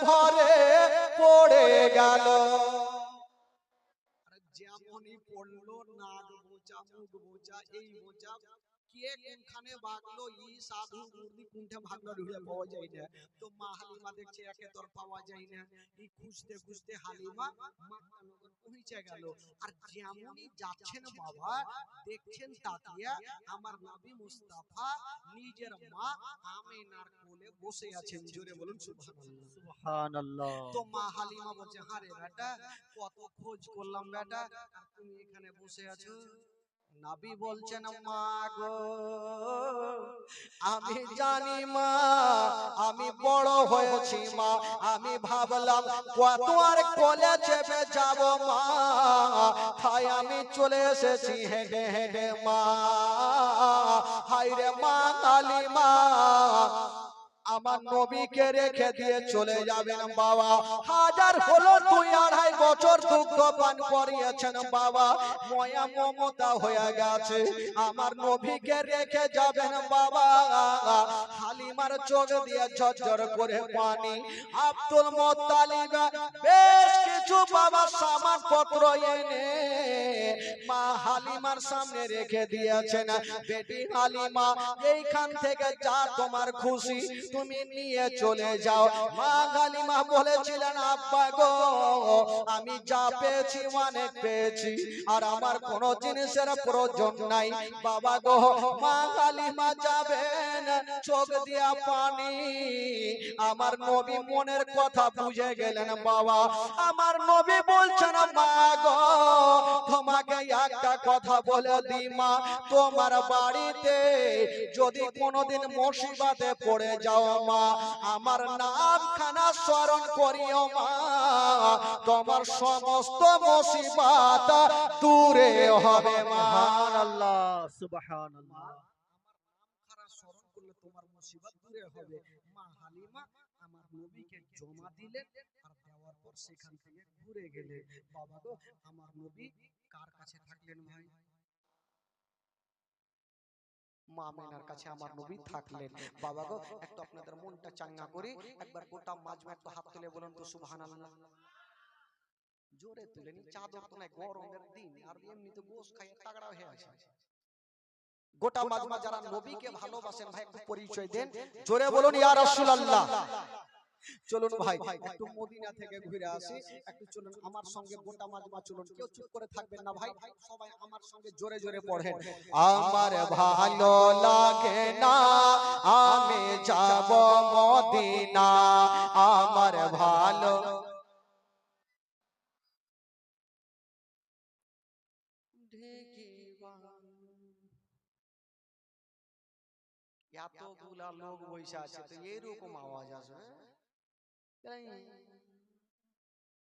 ভরে পড়ে গেল। যেমনই পড়লো নাক বোঝা মুখ বোঝা এই বোঝা কে কোনখানে ভাগলো ই সাধু মুর্দি কোনটা ভাগলো ঢুকে পাওয়া যায় না। তো মা হালিমা দেখছে একে তোর পাওয়া যায় না, এই খুঁজতে খুঁজতে হালিমা মক্কা নগর পৌঁছে গেল। আর যেমনই যাচ্ছেন বাবা দেখছেন তাকিয়া আমার নবী মুস্তাফা নিজের মা আমিনার কোলে বসে আছেন। জোরে বলুন সুবহানাল্লাহ। সুবহানাল্লাহ। তো মা হালিমা বলছে হারে বেটা কত খোঁজ করলাম বেটা আর তুমি এখানে বসে আছো। নবী বলছেন মা গো আমি জানি মা, আমি বড় হয়েছি মা, আমি ভাবলাম কত আর কোলে চেপে যাব মা, তাই আমি চলে এসেছি হেঁটে হেঁটে মা। হায়রে মা কালিমা, আমার নবীকে রেখে দিয়ে চলে যাবেন বাবা। হাজার হলো 2-2.5 বছর দুগ্ধ পান করিয়েছেন বাবা, ময়া মমতা হয়ে গেছে, আমার নবীকে রেখে যাবেন বাবা। হালিমার চোখ দিয়ে ঝরঝর করে পানি। আব্দুল মুত্তালিব বেশ কিছু বাবা সামান পত্র এনে মা হালিমার সামনে রেখে দিয়েছেন। বেটি হালিমা এইখান থেকে যা তোমার খুশি তুমি নিয়ে চলে যাও। মা হালিমা বলেছিলেন আব্বা গো আমি যা পেয়েছি অনেক পেয়েছি, আর আমার কোনো জিনিসের প্রয়োজন নাই বাবা গো। মা হালিমা যাবেন চোখ দিয়া পানি। আমার নবী মনের কথা বুঝে গেলেন বাবা। আমার নবী বলছেন মা গো তোমাকে একটা কথা বলে দি মা, তোমার বাড়িতে যদি কোনোদিন মুসিবতে পড়ে যাও মা, আমার নামখানা স্মরণ করিও মা, তোমার সমস্ত মুসিবত দূরে হবে মা। সুবহানাল্লাহ সুবহানাল্লাহ। খারাপ স্মরণ করলে তোমার মুসিবত দূরে হবে। মা হালিমা আমার নবীকে জমা দিলেন আর দেওয়ার পর সেখান থেকে ঘুরে গেলেন। বাবা গো আমার নবী কার কাছে থাকলেন ভাই? মা আমিনার কাছে আমার নবী থাকলেন বাবা গো। একটু আপনাদের মনটা চাঙ্গা করি, একবার গোটা মাজমা একটু হাত তুলে বলুন তো সুবহানাল্লাহ। জোরে তুলেনি, চাদর তো নাই, গরমের দিন আর এমনি তো গোশ খাইয়ে তাগড়া হয়ে আছে। গোটা মাজমা যারা নবীকে ভালোবাসেন ভাই একটু পরিচয় দেন, জোরে বলুন ইয়া রাসূলুল্লাহ। চলুন ভাই একটু মদিনা থেকে ঘুরে আসি, একটু চলুন আমার সঙ্গে গোটা মাজমা চলুন, কেউ চুপ করে থাকবেন না ভাই, সবাই আমার সঙ্গে জোরে জোরে পড়েন। আমার ভালো লাগে না আমি যাব মদিনা, আমার ভালো এতগুলা লোক বসে আছে তো এইরকম আওয়াজ আসবে,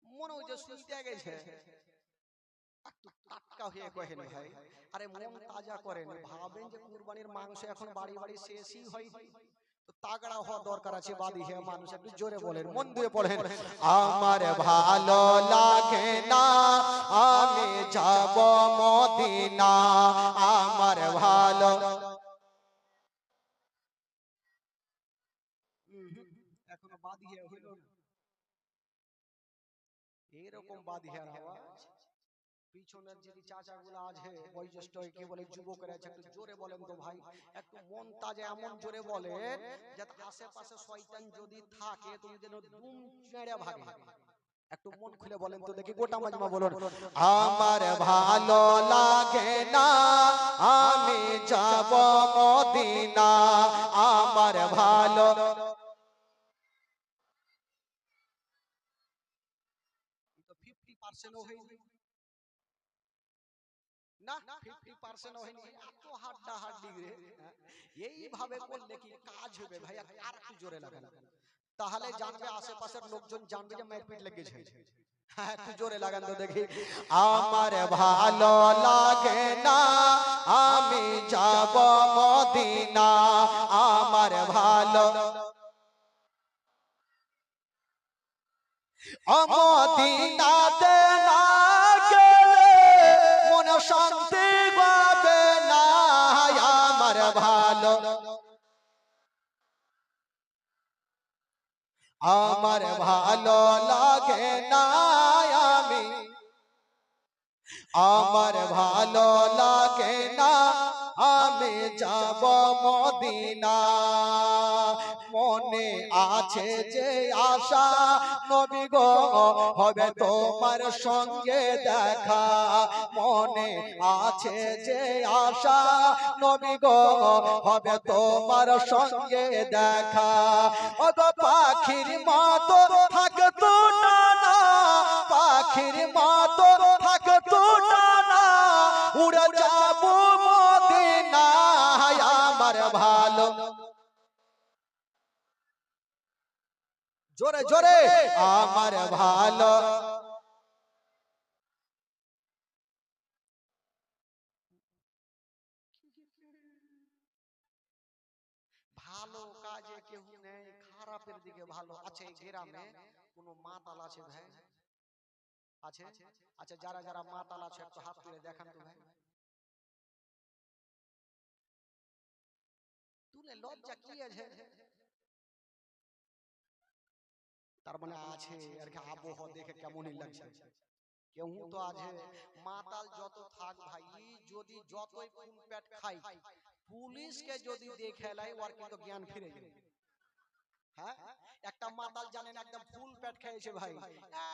মনে হচ্ছে শুনতে গেছে। একটু টাটকা হয়ে কহেন ভাই, আরে মন তাজা করেন, ভাবেন যে কুরবানির মাংস এখন বাড়ি বাড়ি শেষই হয়নি, তো তাগড়া হওয়া দরকার আছে। বাদী হে মানুষ একটু জোরে বলেন, মন দিয়ে পড়েন। আমার ভালো লাগে না আমি যাব মদিনা, আমার ভালো এখনো বাদী হইল না। এরকম বাদিহার আওয়াজ। পিছনের যদি চাচাগুলো আছে বয়োজ্যেষ্ঠ কি বলে যুবকরা আছে একটু জোরে বলেন তো ভাই, একটু মন তাজা এমন জোরে বলেন যাতে আশেপাশে শয়তান যদি থাকে তুমি যেন দুম ছেড়ে ভাগে। একটু মন খুলে বলেন তো দেখি গোটা মাজমা বলুন। আমার ভালো লাগে না আমি যাব মদিনা, আমার ভালো তো 50% হয়নি না, 50% হয়নি, এত হাড্ডা হাড্ডি রে। এইভাবে করলে কি কাজ হবে ভাই? আর একটু জোরে লাগান, তাহলে জানবে আশেপাশের লোকজন জানবে যে মারপিট লেগেছে। হ্যাঁ একটু জোরে লাগান তো দেখি। আমার ভালো লাগে না আমি যাব মদিনা, আমার ভালো মদিনাতে না গেলে মন শান্তি পাবে না, আমার ভালো আমার ভালো লাগে না আমি আমার ভালো লাগে না আমি যাব মদিনা মনে আছে যে আশা নবী গো হবে তোমার সঙ্গে দেখা মনে আছে যে আশা নবী গো হবে তোমার সঙ্গে দেখা ও গো পাখির মতো থাকতো না পাখির মতো থাকতো না উড়ে যাব মদিনায় আমার ভালো জোরে জোরে আমার ভালো ভালো কাজে কেউ নেই খারাপের দিকে ভালো আছে এই গ্রামে কোনো মাতাল আছে ভাই আছে আচ্ছা যারা যারা মাতাল আছে একটু হাত তুলে দেখান তো ভাই তুলে লজ্জা কি আছে তার মানে আছে আর কি আবহাওয়া দেখে কেমনই লাগছে কেউ তো আছে মাতাল যত থাক ভাই যদি যতই ফুল পেট খাই পুলিশকে যদি দেখে লাই ওর কিন্তু জ্ঞান ফিরে যাবে হ্যাঁ একটা মাতাল জানেন একদম ফুল পেট খেয়েছে ভাই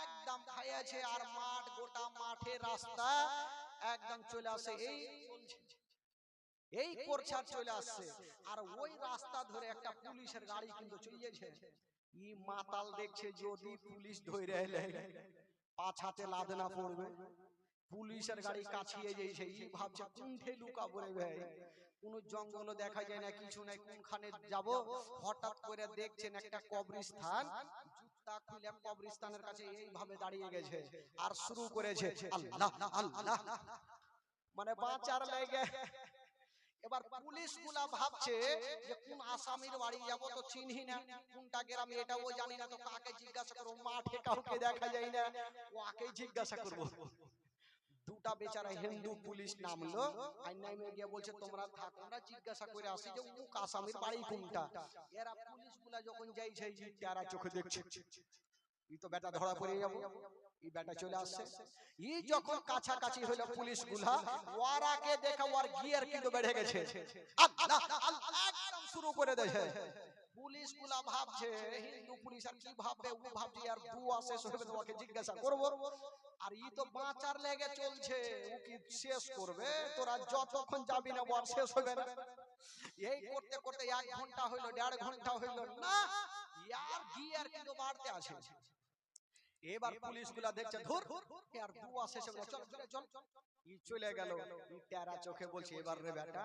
একদম খাইয়াছে আর মাঠ গোটা মাঠে রাস্তা একদম চলে আসে এই চলছে এই করছে আর চলে আসছে আর ওই রাস্তা ধরে একটা পুলিশের গাড়ি কিন্তু চলিয়েছে ই মাতাল দেখছে যদি পুলিশ ধরে এলে পাছাতে লাদনা পড়বে পুলিশের গাড়ি কাছিয়ে যাইছে ই ভাবছে কোনঠে লুকাবো রে ভাই কোন জঙ্গল দেখা যায় না কিছু নাই কোনখানে যাব হঠাৎ করে দেখছেন একটা কবরস্থান জুতা খুলে কবরস্থানের কাছে এইভাবে দাঁড়িয়ে গেছে আর শুরু করেছে আল্লাহ আল্লাহ মানে বাঁচার লাগে এবার পুলিশ গুলা ভাবছে যে কোন আসামির বাড়ি যাব তো চিনহি না কোনটা গ্রাম এটাও জানি না তো কাকে জিজ্ঞাসা করব মাঠে কাউকে দেখা যায় না ওকেই জিজ্ঞাসা করব দুটা বেচারা হিন্দু পুলিশ নামলো আর নামে গিয়ে বলছে তোমরা থাকো আমরা জিজ্ঞাসা করে আসি যে মুখ আসামির বাড়ি কোনটা এরা পুলিশ গুলা যখন যাইছে এই তারা চোখে দেখছে ই তো বেটা ধরা পড়ে যাবো ই বেটা চলে আসছে ই যখন কাছাকাছি হলো পুলিশ গুলা ওরাকে দেখা ওর গিয়ার কিন্তু বেড়ে গেছে আল্লাহ আল্লাহ একদম শুরু করে দেয় পুলিশ গুলা ভাবছে হিন্দু পুলিশ আর কি ভাববে ও ভাবছে আর দুয়া শেষ হবে তো ওকে জিজ্ঞাসা করব আর ই তো বাঁচার লেগে চলছে ও কি শেষ করবে তোরা যতক্ষণ যাবি না ওর শেষ হবে না এই করতে করতে 1 ঘন্টা হইলো 1.5 ঘন্টা হইলো না ইয়ার গিয়ার কিন্তু বাড়তে আছে এবার পুলিশ গুলা দেখছে ধুর আর দুয়া শেষ হবে চল চল চল ই চলে গেল ই তেরা চোখে বলছে এবার রে বেটা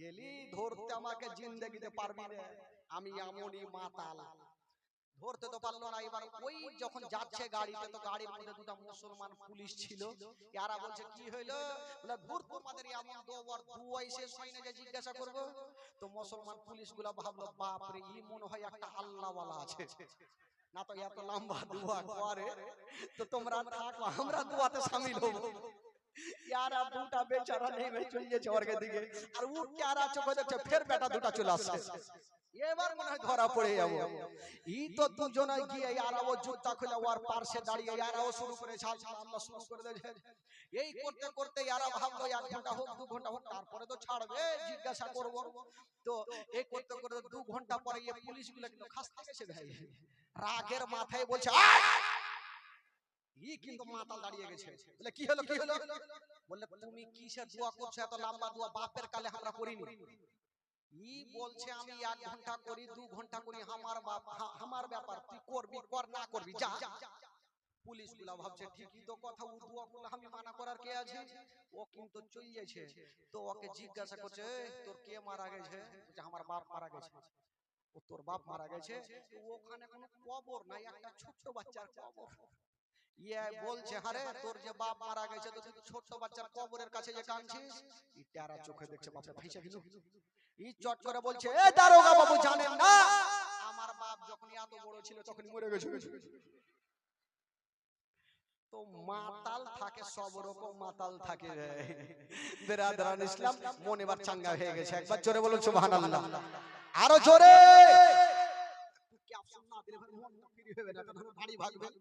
গেলি ধরতে আমাকে জিন্দেগিতে পারবি না আমি এমনই মাতাল ধরতে তো পারলো না এবার ওই যখন যাচ্ছে গাড়িতে তো গাড়ির মধ্যে দুটো মুসলমান পুলিশ ছিল এরা বলছে কি হইলো বলে ধুর তোমাদের এমন দোয়ার দুয়াই শেষ হয় না যে জিজ্ঞাসা করব তো মুসলমান পুলিশগুলা ভাবলো বাপ রে ই মনে হয় একটা আল্লাহওয়ালা আছে না তো এত লম্বা দোয়া করে তো তোমরা থাকো আমরা দোয়াতে শামিল হব ইয়ারা দুটা বেচারা নেমে চলে যাচ্ছে ওরকে দিকে আর ও চারা চোখে দেখছে ফের বেটা দুটা চলে আসছে এবার মনে হয় ধরা পড়ে যাবো ই তো দুজনে গিয়ে ইয়ারাও জুতা খুলে ওর পাশে দাঁড়িয়ে ইয়ারাও শুরু করেছে আল্লাহ শুরু করে দিয়েছে এই করতে করতে ইয়ারা ভাবলো 1 ঘন্টা হোক 2 ঘন্টা হোক তারপরে তো ছাড়বে জিজ্ঞাসা করব তো এই করতে করতে 2 ঘন্টা পরে এই পুলিশগুলো কিন্তু খাসতে গেছে ভাই রাগের মাথায় বলছে ই কিন্তু মাতাল দাঁড়িয়ে গেছে বলে কি হলো বললে তুমি কিসের দোয়া করছো এত লম্বা দোয়া বাপের কালে আমরা করিনি ই বলছে আমি 1 ঘন্টা করি 2 ঘন্টা করি আমার বাপ আমার ব্যাপার তুই করবি কর না করবি যা পুলিশগুলা ভাবছে ঠিকই তো কথা ও দোয়া করলে আমি মানা করার কে আছে ও কিন্তু চলে যাচ্ছে তো ওকে জিজ্ঞাসা করছে তোর কে মারা গেছে বলছে আমার বাপ মারা গেছে ও তোর বাপ মারা গেছে তো ওখানে কোনো কবর নাই একটা ছোট বাচ্চার কবর ইয়ে বলছে আরে তোর যে বাপ মারা গেছে তো তুই ছোট বাচ্চার কবরের কাছে যে কাঁদছিস ই তারা চোখে দেখছে বাপরে ফাইসা গেল ই চট করে বলছে এ দারোগা বাবু জানেন না আমার বাপ যখন এত বড় ছিল তখন মরে গেছে তো মাতাল থাকে সব রকম মাতাল থাকে বেরাদরান ইসলাম মন এবার চাঙ্গা হয়ে গেছে একবার জোরে বলুন সুবহানাল্লাহ আরো জোরে क्या सुनना দিলে ভাই মনটা ফ্রি হবে না, তখন বাড়ি ভাগবেন।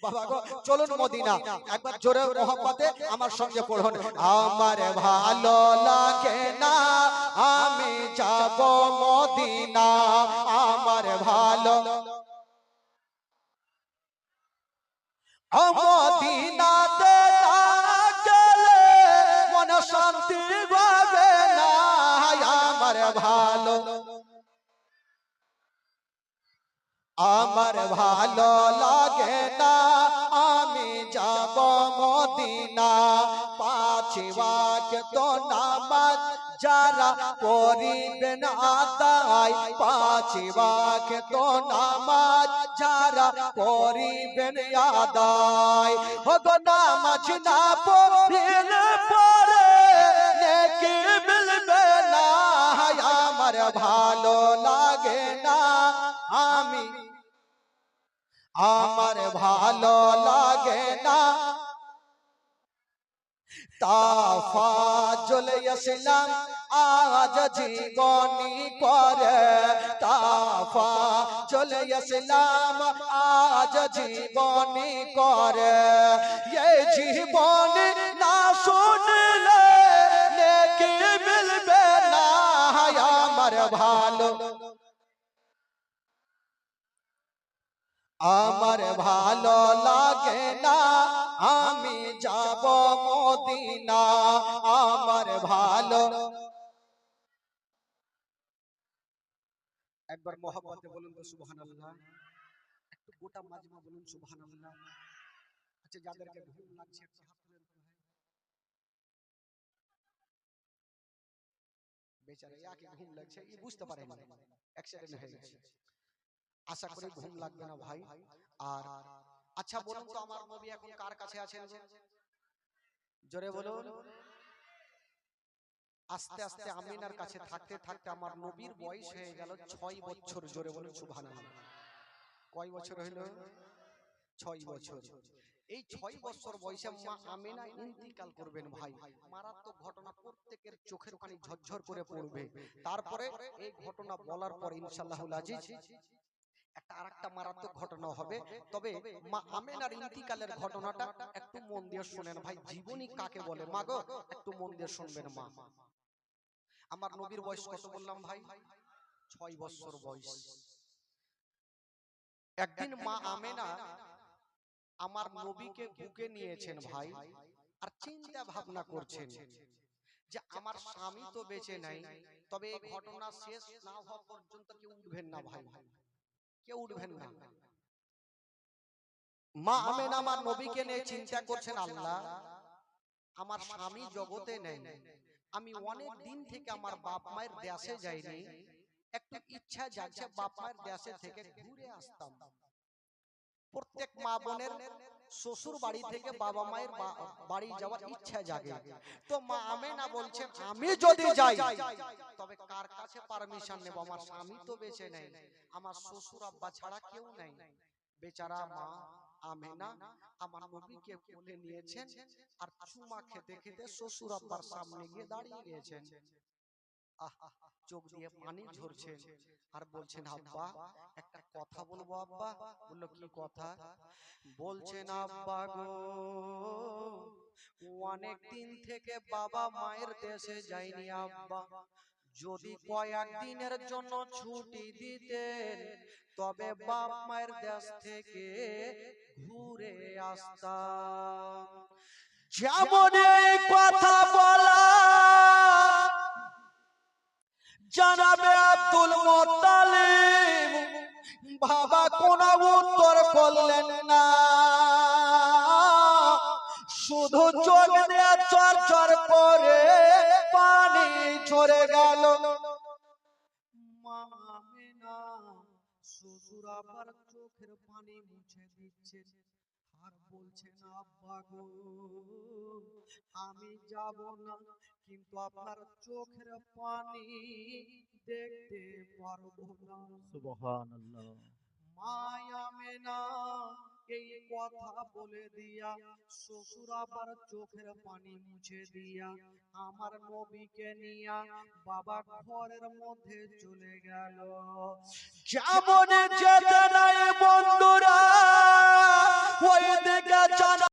বাবা গো চলুন মদিনা, একবার জোরে মোহাম্মতে আমার সঙ্গে পড়ুন। আমার ভালো লাগে না আমি যাব মদিনা, আমার ভালো মদিনাতে না গেলে মন শান্তি পাবে না, আমার ভালো লাগে না আমি যাব মদিনা, পাঁচ ওয়াক্ত নামাজ যারা পড়িবেন আদায়, পাঁচ ওয়াক্ত নামাজ যারা পড়িবেন আদায়, ওগো নামাজ না পড়িলে পরে নেকি মিলবে না, আমার ভালো লাগে না আমার ভালো লাগে না। তাফাজুল ইসলাম আজ জীবনী করে, তাফাজুল ইসলাম আজ জীবনী করে, এই জীবনী না শুনলে নেকি মিলবে না, আমার ভালো লাগে না আমি যাব মদিনা, আমার ভালো। একবার মহব্বতে বলুন তো সুবহানাল্লাহ, একটু গোটা মাজমা বলুন সুবহানাল্লাহ। আচ্ছা যাদেরকে ঘুম লাগছে একটু হাত তুলে দিতে হয়। বেচারা ইয়াকে ঘুম লাগছে, ই বুঝতে পারে না, অ্যাক্সিডেন্ট হয়ে গেছে। আশা করি ঘুম লাগবে না ভাই। আর আচ্ছা বলুন তো আমার নবী এখন কার কাছে আছেন? জোরে বলুন। আস্তে আস্তে আমিনার কাছে থাকতে থাকতে আমার নবীর বয়স হয়ে গেল 6 বছর। জোরে বলুন সুবহানাল্লাহ। কয় বছর হইল? 6 বছর। এই 6 বছর বয়সে মা আমিনা ইন্তিকাল করবেন ভাই। মারাত্মক ঘটনা, প্রত্যেকের চোখের পানি ঝরঝর করে পড়বে। তারপরে এই ঘটনা বলার পর ইনশাআল্লাহুল আজিজ একটা আরেকটা মারাত্মক ঘটনা হবে। তবে মা আমিনার ইন্তিকালের ঘটনাটা একটু মন দিয়ে শুনেন ভাই। জীবনী কাকে বলে মা গো, একটু মন দিয়ে শুনবেন মা। আমার নবীর বয়স কত বললাম ভাই? 6 বছর বয়স। একদিন মা আমিনা আমার নবীকে বুকে নিয়েছেন ভাই, আর চিন্তা ভাবনা করছেন যে আমার স্বামী তো বেঁচে নাই, তবে এই ঘটনা শেষ না হওয়া পর্যন্ত কেউ উঠবেন না ভাই, কেউ উঠবেন না। মা আমিনা আমার নবীকে নিয়ে চিন্তা করছেন, আল্লাহ আমার স্বামী জগতে নেই, আমি অনেক দিন থেকে আমার বাপ মায়ের দেশে যাইনি, একটু ইচ্ছা যাচ্ছে বাপ মায়ের দেশে থেকে ঘুরে আসতাম। প্রত্যেক মা বোনের শ্বশুর বাড়ি থেকে বাবা মায়ের বাড়ি যাওয়ার ইচ্ছা জাগে। তো মা আমিনা বলছেন আমি যদি যাই তবে কার কাছে পারমিশন নেব? আমার স্বামী তো বেঁচে নেই, আমার শ্বশুর আব্বা ছাড়া কেউ নাই। বেচারা মা আমিনা আমার নবীকে কোলে নিয়েছেন আর চুমা খেতে খেতে শ্বশুর আব্বার সামনে গিয়ে দাঁড়িয়ে গিয়েছেন। চোখ দিয়ে পানি ঝরছেন আর বলছেন আব্বা একটা কথা বলবো আব্বা। বললো কি কথা? বলছেন আব্বা গো অনেক দিন থেকে বাবা মায়ের দেশে যাইনি আব্বা, যদি কয়েক দিনের জন্য ছুটি দিতেন তবে বাপ মায়ের দেশ থেকে ঘুরে আসতাম। যেমন এই কথা বলা জানাবে আব্দুল মুত্তালিব বাবা কোনো উত্তর করলেন না, শুধু চোখ দিয়ে চরচর করে পানি ঝরে গেল। মা আমিনা শ্বশুর আবার চোখের পানি মুছে দিচ্ছেন আর বলছেন আব্বা গো আমি যাব না, কিন্তু আপনার চোখের পানি দেখতে পারবো না। সুবহানাল্লাহ। মা আমিনা এই কথা বলে দিয়া শ্বশুর আবার চোখের পানি মুছে দিয়া আমার নবীকে নিয়া বাবা ঘরের মধ্যে চলে গেল। যেমন যেতে নাই বন্ধুরা ওই দিকে জানা